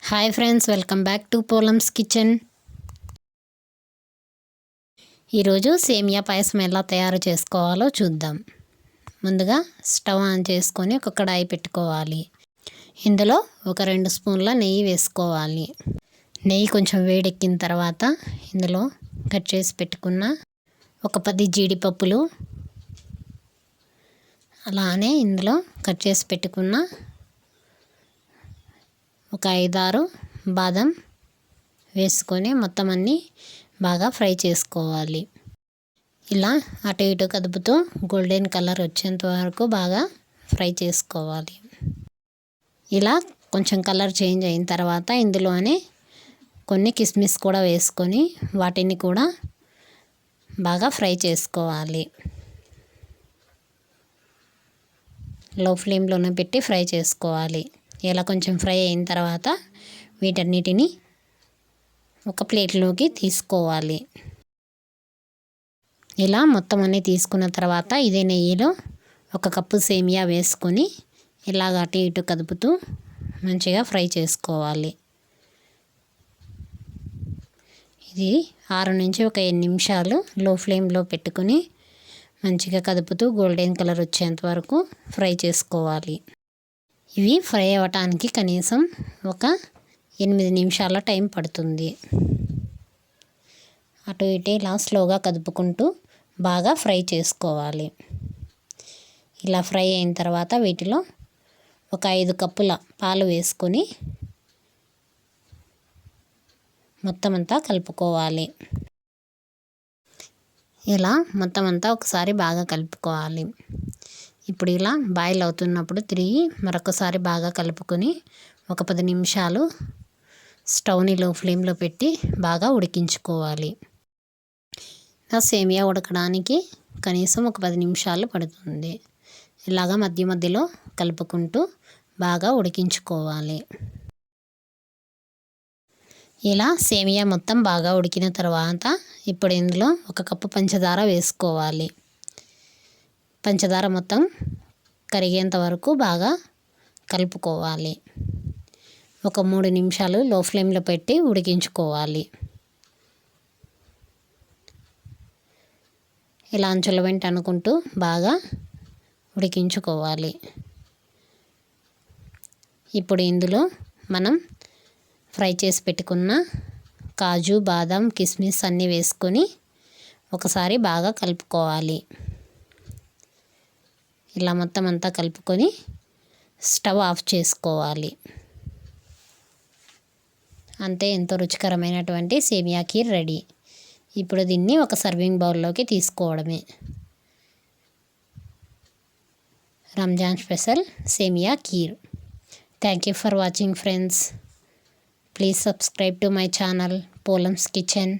Hi friends, welcome back to Polam's kitchen. ఈరోజు సేమియా పాయసం ఎలా తయారు చేసుకోవాలో చూద్దాం. ముందుగా స్టవ్ ఆన్ చేసుకొని ఒక కడాయి పెట్టుకోవాలి. ఇందులో ఒక 2 స్పూన్ల నెయ్యి వేసుకోవాలి. నెయ్యి కొంచెం వేడెక్కిన తర్వాత ఇందులో కట్ చేసి పెట్టుకున్న ఒక 10 జీడిపప్పులు, అలానే ఇందులో కట్ చేసి పెట్టుకున్న ఒక 5-6 బాదం వేసుకొని మొత్తం అన్నీ బాగా ఫ్రై చేసుకోవాలి. ఇలా అటు ఇటు కదుపుతూ గోల్డెన్ కలర్ వచ్చేంత వరకు బాగా ఫ్రై చేసుకోవాలి. ఇలా కొంచెం కలర్ చేంజ్ అయిన తర్వాత ఇందులోనే కొన్ని కిస్మిస్ కూడా వేసుకొని వాటిని కూడా బాగా ఫ్రై చేసుకోవాలి. లో ఫ్లేమ్లోనే పెట్టి ఫ్రై చేసుకోవాలి. ఇలా కొంచెం ఫ్రై అయిన తర్వాత వీటన్నిటిని ఒక ప్లేట్లోకి తీసుకోవాలి. ఇలా మొత్తం అన్నీ తీసుకున్న తర్వాత ఇదే నెయ్యిలో 1 కప్పు సేమియా వేసుకొని ఇలాగ అటు ఇటు కదుపుతూ మంచిగా ఫ్రై చేసుకోవాలి. ఇది 6 నుంచి ఒక 8 నిమిషాలు లో ఫ్లేమ్లో పెట్టుకొని మంచిగా కదుపుతూ గోల్డెన్ కలర్ వచ్చేంత వరకు ఫ్రై చేసుకోవాలి. ఇవి ఫ్రై అవ్వటానికి కనీసం ఒక 8 నిమిషాల టైం పడుతుంది. అటు ఇటు ఇలా స్లోగా కదుపుకుంటూ బాగా ఫ్రై చేసుకోవాలి. ఇలా ఫ్రై అయిన తర్వాత వీటిలో ఒక 5 కప్పుల పాలు వేసుకొని మొత్తం అంతా కలుపుకోవాలి. ఇలా మొత్తం అంతా ఒకసారి బాగా కలుపుకోవాలి. ఇప్పుడు ఇలా బాయిల్ అవుతున్నప్పుడు తిరిగి మరొకసారి బాగా కలుపుకొని ఒక 10 నిమిషాలు స్టవ్ని లో ఫ్లేమ్లో పెట్టి బాగా ఉడికించుకోవాలి. సేమియా ఉడకడానికి కనీసం ఒక 10 నిమిషాలు పడుతుంది. ఇలాగా మధ్య మధ్యలో కలుపుకుంటూ బాగా ఉడికించుకోవాలి. ఇలా సేమియా మొత్తం బాగా ఉడికిన తర్వాత ఇప్పుడు ఇందులో 1 కప్పు పంచదార వేసుకోవాలి. పంచదార మొత్తం కరిగేంత వరకు బాగా కలుపుకోవాలి. ఒక 3 నిమిషాలు లో ఫ్లేమ్లో పెట్టి ఉడికించుకోవాలి. ఇలా అంచుల వెంట అనుకుంటూ బాగా ఉడికించుకోవాలి. ఇప్పుడు ఇందులో మనం ఫ్రై చేసి పెట్టుకున్న కాజు, బాదం, కిస్మిస్ అన్నీ వేసుకొని ఒకసారి బాగా కలుపుకోవాలి. ఇలా మొత్తం అంతా కలుపుకొని స్టవ్ ఆఫ్ చేసుకోవాలి. అంతే, ఎంతో రుచికరమైనటువంటి సేమియా ఖీర్ రెడీ. ఇప్పుడు దీన్ని ఒక సర్వింగ్ బౌల్లోకి తీసుకోవడమే. Ramzan special semiya kheer. Thank you for watching friends. Please subscribe to my channel Polam's kitchen.